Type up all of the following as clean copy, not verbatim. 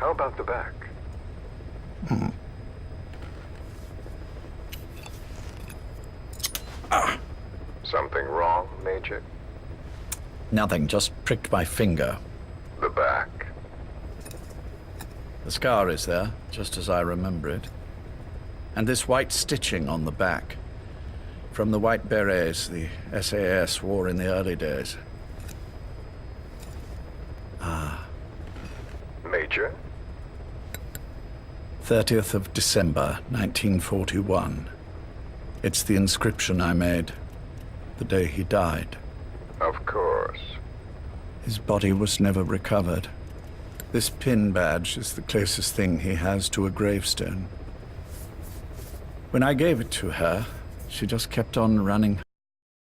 How about the back? Something wrong, Major? Nothing, just pricked my finger. The back. The scar is there, just as I remember it. And this white stitching on the back. From the white berets the SAS wore in the early days. Major? 30th of December, 1941. It's the inscription I made the day he died. Of course. His body was never recovered. This pin badge is the closest thing he has to a gravestone. When I gave it to her, she just kept on running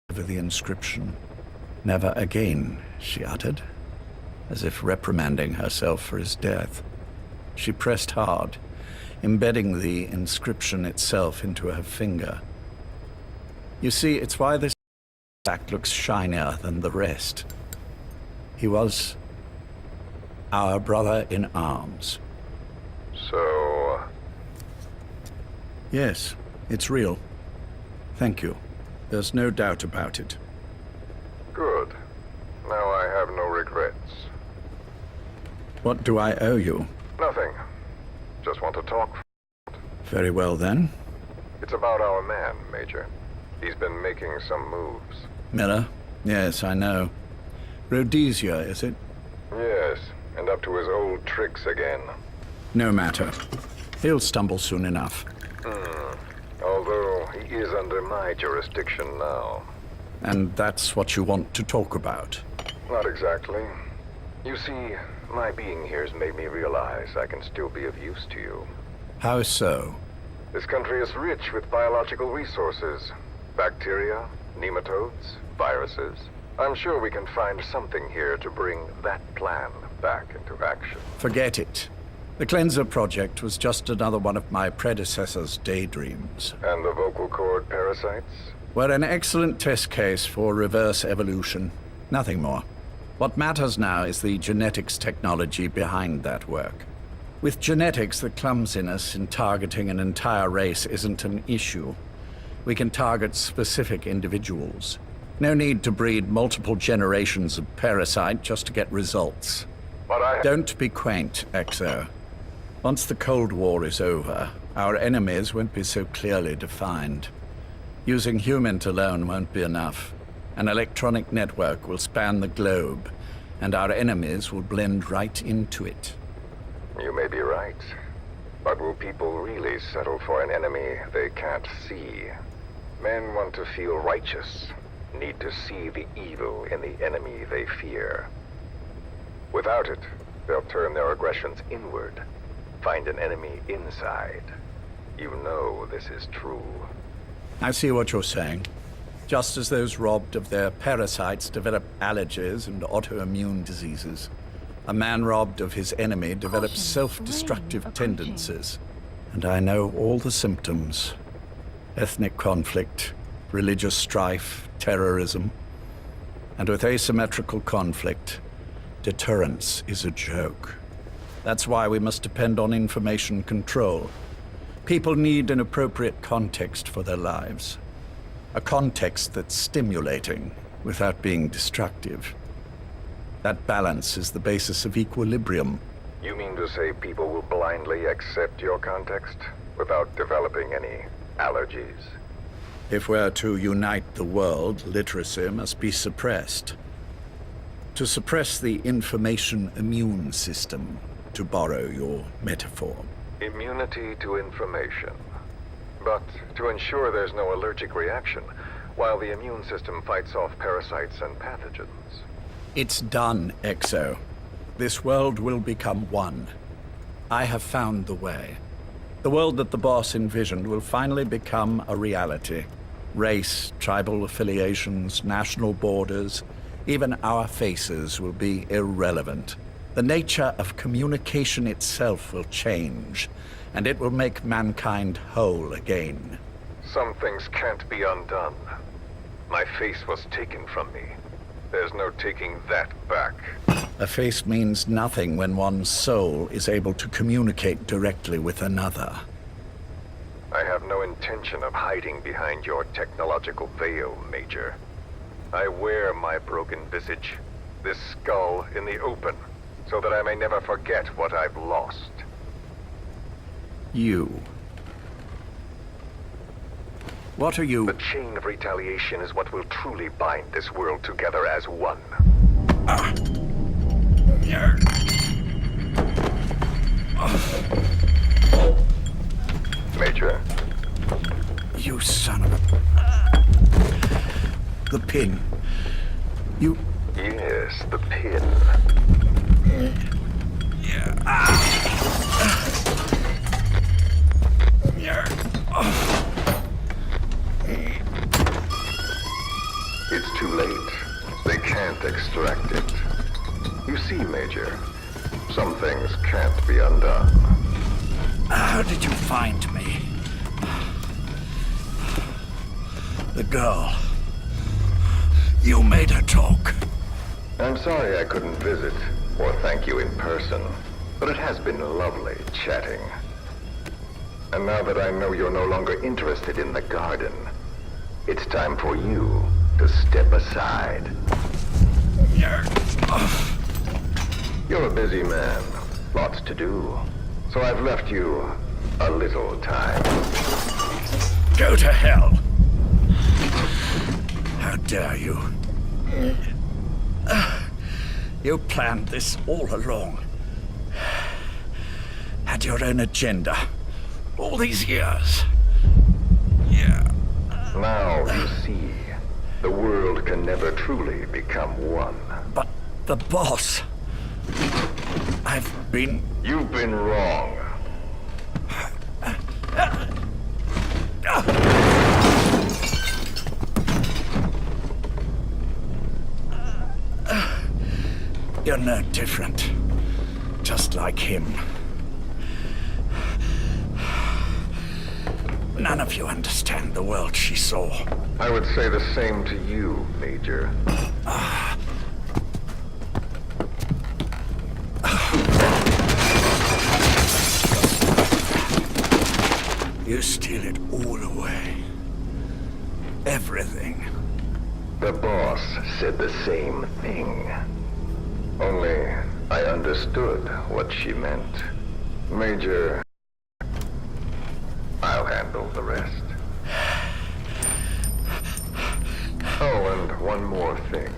over the inscription. Never again, she uttered, as if reprimanding herself for his death. She pressed hard, embedding the inscription itself into her finger. You see, it's why this back looks shinier than the rest. He was our brother in arms. So... Yes, it's real. Thank you. There's no doubt about it. Good. Now I have no regrets. What do I owe you? Nothing. Just want to talk. Very well, then. It's about our man, Major. He's been making some moves. Miller? Yes, I know. Rhodesia, is it? Yes, and up to his old tricks again. No matter. He'll stumble soon enough. Although he is under my jurisdiction now. And that's what you want to talk about? Not exactly. You see, my being here has made me realize I can still be of use to you. How so? This country is rich with biological resources. Bacteria, nematodes, viruses. I'm sure we can find something here to bring that plan back into action. Forget it. The Cleanser Project was just another one of my predecessor's daydreams. And the vocal cord parasites? We're an excellent test case for reverse evolution. Nothing more. What matters now is the genetics technology behind that work. With genetics, the clumsiness in targeting an entire race isn't an issue. We can target specific individuals. No need to breed multiple generations of parasite just to get results. But Don't be quaint, Exo. Once the Cold War is over, our enemies won't be so clearly defined. Using humans alone won't be enough. An electronic network will span the globe, and our enemies will blend right into it. You may be right. But will people really settle for an enemy they can't see? Men want to feel righteous, need to see the evil in the enemy they fear. Without it, they'll turn their aggressions inward, find an enemy inside. You know this is true. I see what you're saying. Just as those robbed of their parasites develop allergies and autoimmune diseases, a man robbed of his enemy develops self-destructive tendencies. And I know all the symptoms. Ethnic conflict, religious strife, terrorism. And with asymmetrical conflict, deterrence is a joke. That's why we must depend on information control. People need an appropriate context for their lives. A context that's stimulating without being destructive. That balance is the basis of equilibrium. You mean to say people will blindly accept your context without developing any allergies? If we're to unite the world, literacy must be suppressed. To suppress the information immune system, to borrow your metaphor. Immunity to information. But to ensure there's no allergic reaction, while the immune system fights off parasites and pathogens. It's done, Exo. This world will become one. I have found the way. The world that the boss envisioned will finally become a reality. Race, tribal affiliations, national borders, even our faces will be irrelevant. The nature of communication itself will change, and it will make mankind whole again. Some things can't be undone. My face was taken from me. There's no taking that back. A face means nothing when one's soul is able to communicate directly with another. I have no intention of hiding behind your technological veil, Major. I wear my broken visage, this skull, in the open, so that I may never forget what I've lost. You. What are you? The chain of retaliation is what will truly bind this world together as one. Major? You son of a... The pin. You... Yes, the pin. It's too late. They can't extract it. You see, Major, some things can't be undone. How did you find me? The girl. You made her talk. I'm sorry I couldn't visit or thank you in person, but it has been lovely chatting. And now that I know you're no longer interested in the garden, it's time for you to step aside. You're a busy man, lots to do, so I've left you a little time. Go to hell! How dare you? You planned this all along. Had your own agenda. All these years. Yeah. Now you see, the world can never truly become one. But the boss... You've been wrong. You're no different. Just like him. None of you understand the world she saw. I would say the same to you, Major. You steal it all away. Everything. The boss said the same thing. Only I understood what she meant. Major, I'll handle the rest. Oh, and one more thing.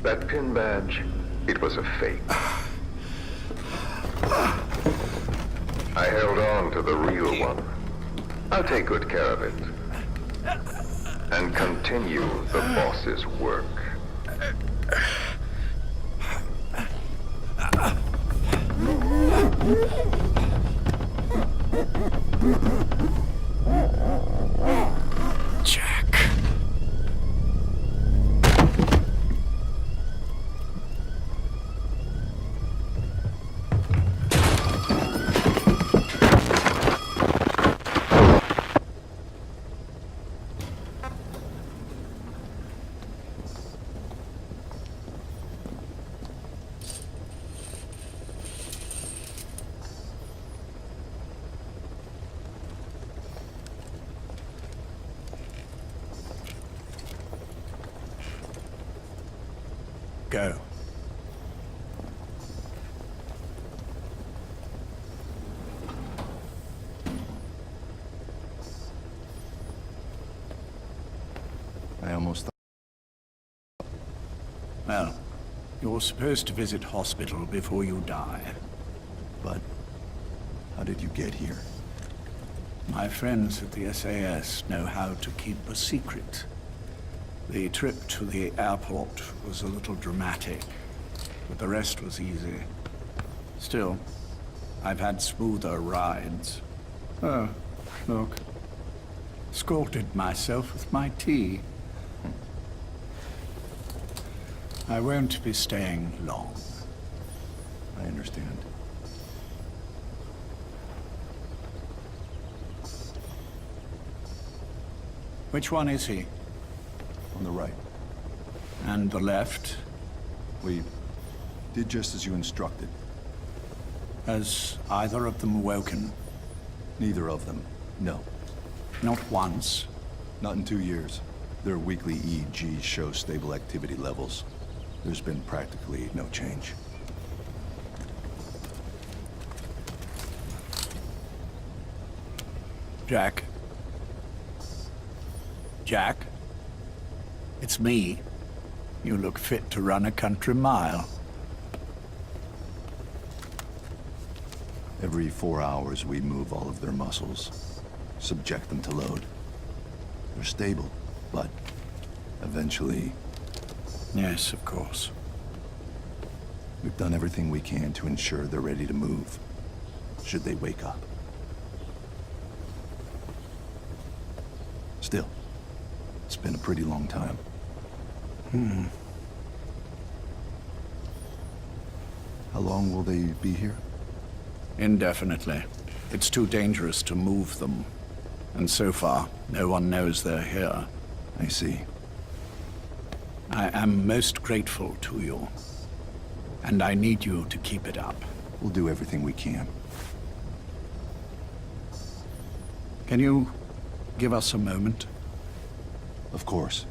That pin badge, it was a fake. I held on to the real one. I'll take good care of it. And continue the boss's work. Jack. Go. I almost thought... Well, you're supposed to visit hospital before you die. But how did you get here? My friends at the SAS know how to keep a secret. The trip to the airport was a little dramatic, but the rest was easy. Still, I've had smoother rides. Oh, look. Scalded myself with my tea. I won't be staying long. I understand. Which one is he? On the right. And the left? We Did just as you instructed. Has either of them woken? Neither of them. No. Not once. Not in 2 years. Their weekly EEGs show stable activity levels. There's been practically no change. Jack? Jack? It's me. You look fit to run a country mile. Every 4 hours, we move all of their muscles, subject them to load. They're stable, but eventually... Yes, of course. We've done everything we can to ensure they're ready to move, should they wake up. Still, it's been a pretty long time. How long will they be here? Indefinitely. It's too dangerous to move them. And so far, no one knows they're here. I see. I am most grateful to you. And I need you to keep it up. We'll do everything we can. Can you give us a moment? Of course.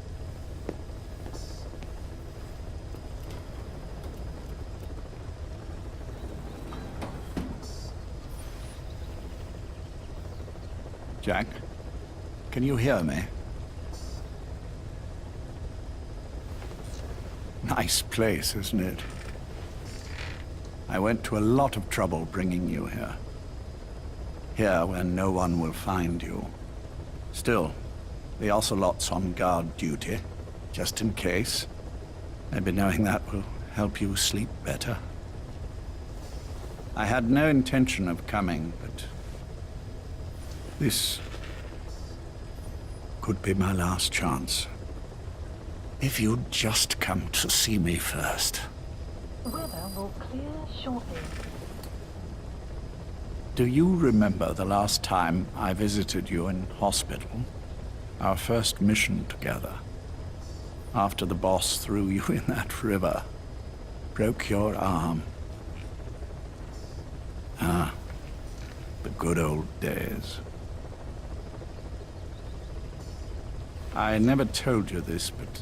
Jack, can you hear me? Nice place, isn't it? I went to a lot of trouble bringing you here. Here, where no one will find you. Still, the Ocelot's on guard duty, just in case. Maybe knowing that will help you sleep better. I had no intention of coming, but this could be my last chance. If you'd just come to see me first. Weather will clear shortly. Do you remember the last time I visited you in hospital? Our first mission together. After the boss threw you in that river. Broke your arm. Ah, the good old days. I never told you this, but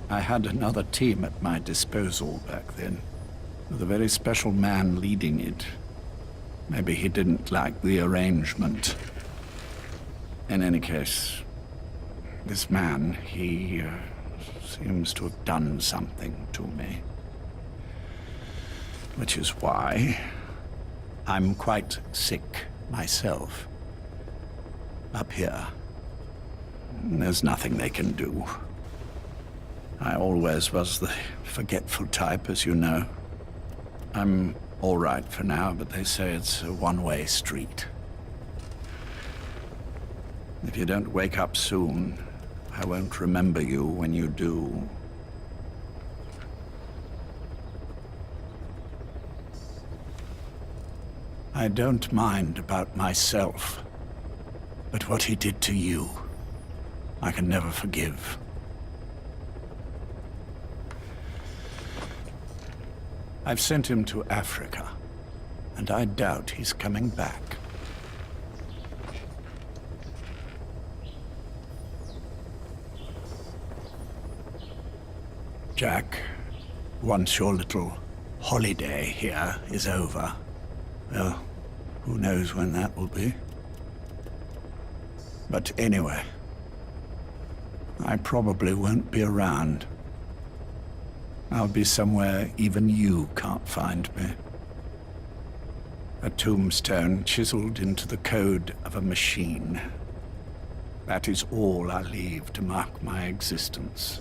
I had another team at my disposal back then, with a very special man leading it. Maybe he didn't like the arrangement. In any case, this man, he seems to have done something to me. Which is why I'm quite sick myself. Up here. There's nothing they can do. I always was the forgetful type, as you know. I'm all right for now, but they say it's a one-way street. If you don't wake up soon, I won't remember you when you do. I don't mind about myself, but what he did to you, I can never forgive. I've sent him to Africa, and I doubt he's coming back. Jack, once your little holiday here is over, well, who knows when that will be? But anyway, I probably won't be around. I'll be somewhere even you can't find me. A tombstone chiseled into the code of a machine. That is all I leave to mark my existence.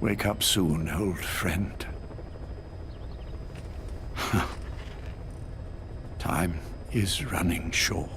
Wake up soon, old friend. Time is running short.